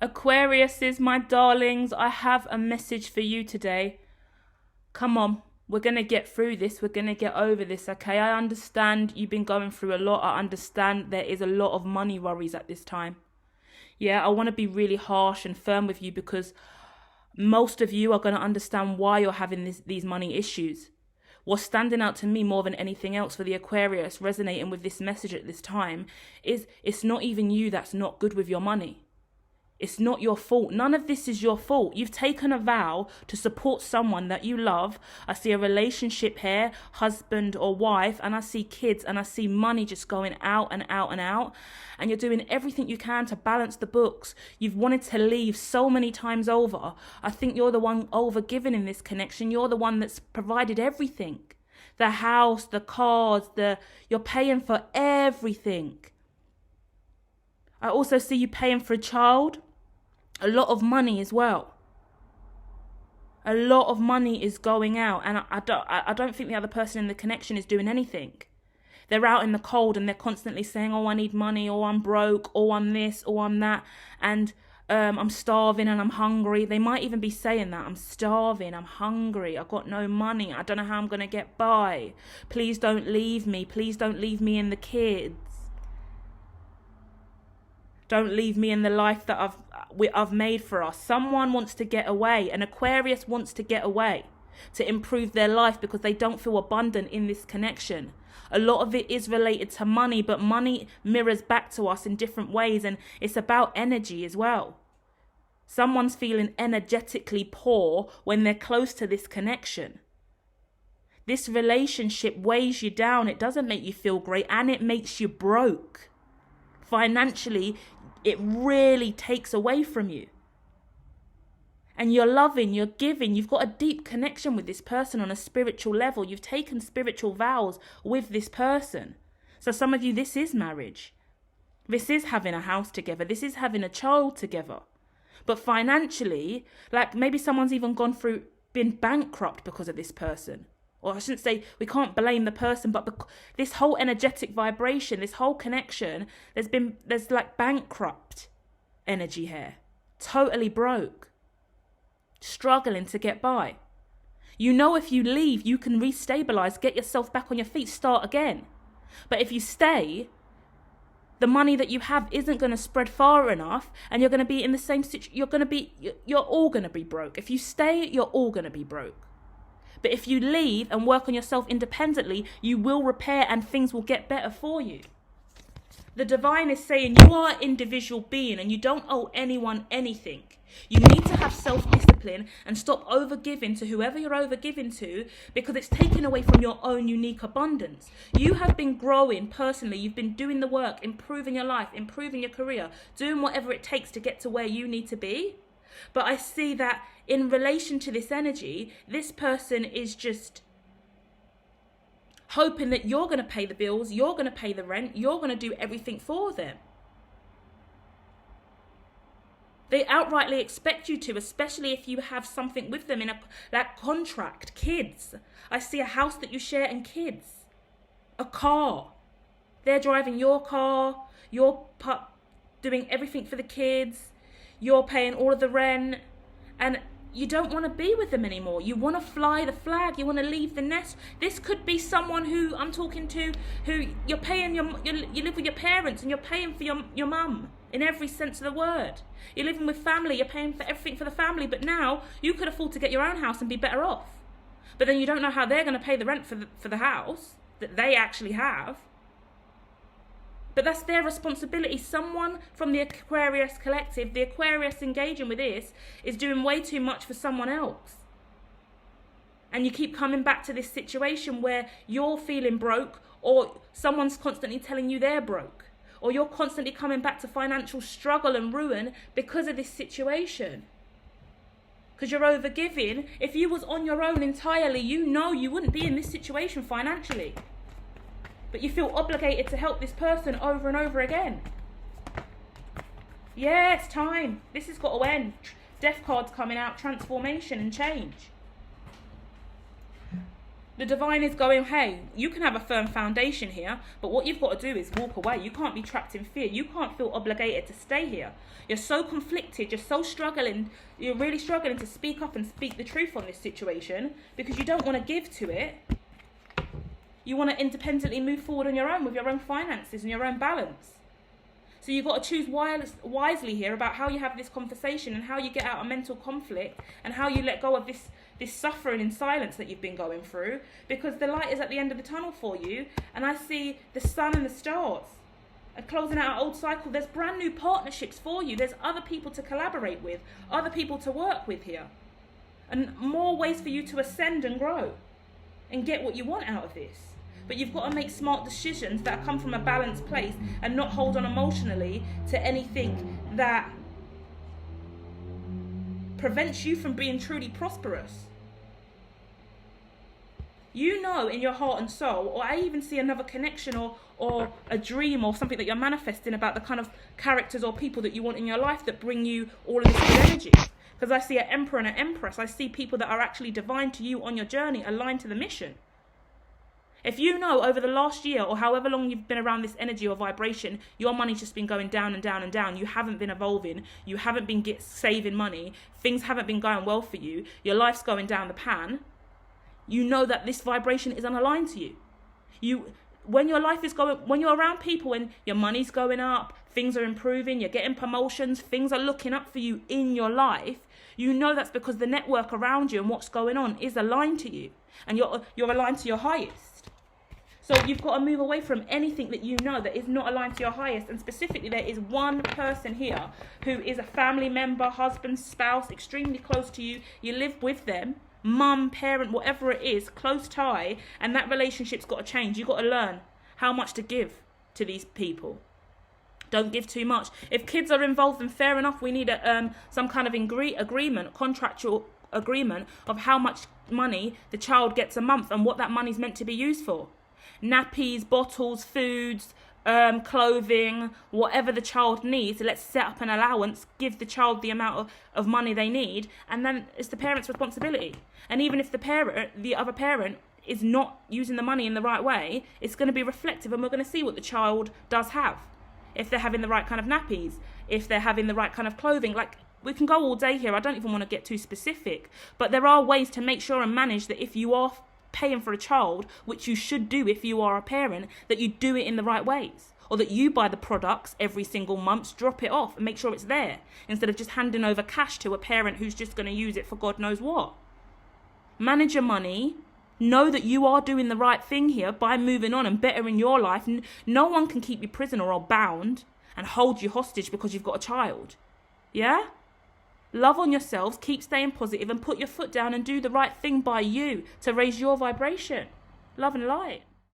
Aquariuses, my darlings, I have a message for you today. Come on, we're going to get through this. We're going to get over this, okay? I understand you've been going through a lot. I understand there is a lot of money worries at this time. Yeah, I want to be really harsh and firm with you because most of you are going to understand why you're having these money issues. What's standing out to me more than anything else for the Aquarius resonating with this message at this time is it's not even you that's not good with your money. It's not your fault. None of this is your fault. You've taken a vow to support someone that you love. I see a relationship here, husband or wife, and I see kids and I see money just going out and out and out. And you're doing everything you can to balance the books. You've wanted to leave so many times over. I think you're the one overgiven in this connection. You're the one that's provided everything. The house, the cars, you're paying for everything. I also see you paying for a child. A lot of money as well. A lot of money is going out, and I don't think the other person in the connection is doing anything. They're out in the cold and they're constantly saying, "Oh, I need money," or "I'm broke," or "I'm this," or "I'm that," and "I'm starving and I'm hungry." They might even be saying that, "I'm starving, I'm hungry, I've got no money, I don't know how I'm going to get by. Please don't leave me. Please don't leave me and the kids. Don't leave me in the life that I've made for us." Someone wants to get away. An Aquarius wants to get away to improve their life because they don't feel abundant in this connection. A lot of it is related to money, but money mirrors back to us in different ways, and it's about energy as well. Someone's feeling energetically poor when they're close to this connection. This relationship weighs you down. It doesn't make you feel great, and it makes you broke. Financially, it really takes away from you. And you're loving, you're giving, you've got a deep connection with this person on a spiritual level. You've taken spiritual vows with this person. So some of you, this is marriage. This is having a house together. This is having a child together. But financially, like maybe someone's even been bankrupt because of this person. Or I shouldn't say, we can't blame the person, but this whole energetic vibration, this whole connection, there's like bankrupt energy here. Totally broke. Struggling to get by. You know if you leave, you can restabilize, get yourself back on your feet, start again. But if you stay, the money that you have isn't going to spread far enough, and you're going to be in the same situation. You're all going to be broke. If you stay, you're all going to be broke. But if you leave and work on yourself independently, you will repair and things will get better for you. The divine is saying you are an individual being and you don't owe anyone anything. You need to have self-discipline and stop overgiving to whoever you're overgiving to, because it's taken away from your own unique abundance. You have been growing personally. You've been doing the work, improving your life, improving your career, doing whatever it takes to get to where you need to be. But I see that in relation to this energy, this person is just hoping that you're going to pay the bills, you're going to pay the rent, you're going to do everything for them. They outrightly expect you to, especially if you have something with them in that contract. Kids. I see a house that you share and kids. A car. They're driving your car, you're doing everything for the kids. You're paying all of the rent, and you don't want to be with them anymore. You want to fly the flag. You want to leave the nest. This could be someone who I'm talking to, who you're paying you live with your parents and you're paying for your mum in every sense of the word. You're living with family. You're paying for everything for the family, but now you could afford to get your own house and be better off. But then you don't know how they're going to pay the rent for the house that they actually have. But that's their responsibility. Someone from the Aquarius collective, the Aquarius engaging with this, is doing way too much for someone else. And you keep coming back to this situation where you're feeling broke, or someone's constantly telling you they're broke, or you're constantly coming back to financial struggle and ruin because of this situation. Because you're overgiving. If you was on your own entirely, you know you wouldn't be in this situation financially. But you feel obligated to help this person over and over again. Yeah, it's time. This has got to end. Death card's coming out, transformation and change. The divine is going, hey, you can have a firm foundation here, but what you've got to do is walk away. You can't be trapped in fear. You can't feel obligated to stay here. You're so conflicted. You're so struggling. You're really struggling to speak up and speak the truth on this situation because you don't want to give to it. You want to independently move forward on your own with your own finances and your own balance. So you've got to choose wisely here about how you have this conversation and how you get out of mental conflict and how you let go of this suffering in silence that you've been going through, because the light is at the end of the tunnel for you, and I see the sun and the stars and closing out an old cycle. There's brand new partnerships for you. There's other people to collaborate with, other people to work with here, and more ways for you to ascend and grow and get what you want out of this. But you've got to make smart decisions that come from a balanced place and not hold on emotionally to anything that prevents you from being truly prosperous. You know in your heart and soul, or I even see another connection or a dream or something that you're manifesting about the kind of characters or people that you want in your life that bring you all of this good energy. Because I see an emperor and an empress. I see people that are actually divine to you on your journey, aligned to the mission. If you know over the last year or however long you've been around this energy or vibration, your money's just been going down and down and down. You haven't been evolving. You haven't been saving money. Things haven't been going well for you. Your life's going down the pan. You know that this vibration is unaligned to you. When your life is going, when you're around people and your money's going up, things are improving, you're getting promotions, things are looking up for you in your life, you know that's because the network around you and what's going on is aligned to you. And you're aligned to your highest. So you've got to move away from anything that you know that is not aligned to your highest. And specifically, there is one person here who is a family member, husband, spouse, extremely close to you. You live with them, mum, parent, whatever it is, close tie. And that relationship's got to change. You've got to learn how much to give to these people. Don't give too much. If kids are involved, then fair enough. We need some kind of agreement, contractual agreement of how much money the child gets a month and what that money's meant to be used for. Nappies, bottles, foods, clothing, whatever the child needs. Let's set up an allowance, give the child the amount of money they need, and then it's the parent's responsibility. And even if the other parent is not using the money in the right way, it's going to be reflective, and we're going to see what the child does have. If they're having the right kind of nappies, if they're having the right kind of clothing. Like, we can go all day here. I don't even want to get too specific, but there are ways to make sure and manage that if you are paying for a child, which you should do if you are a parent, that you do it in the right ways, or that you buy the products every single month, drop it off and make sure it's there, instead of just handing over cash to a parent who's just going to use it for God knows what. Manage your money. Know that you are doing the right thing here by moving on and bettering your life. No one can keep you prisoner or bound and hold you hostage because you've got a child. Yeah? Love on yourselves, keep staying positive, and put your foot down and do the right thing by you to raise your vibration. Love and light.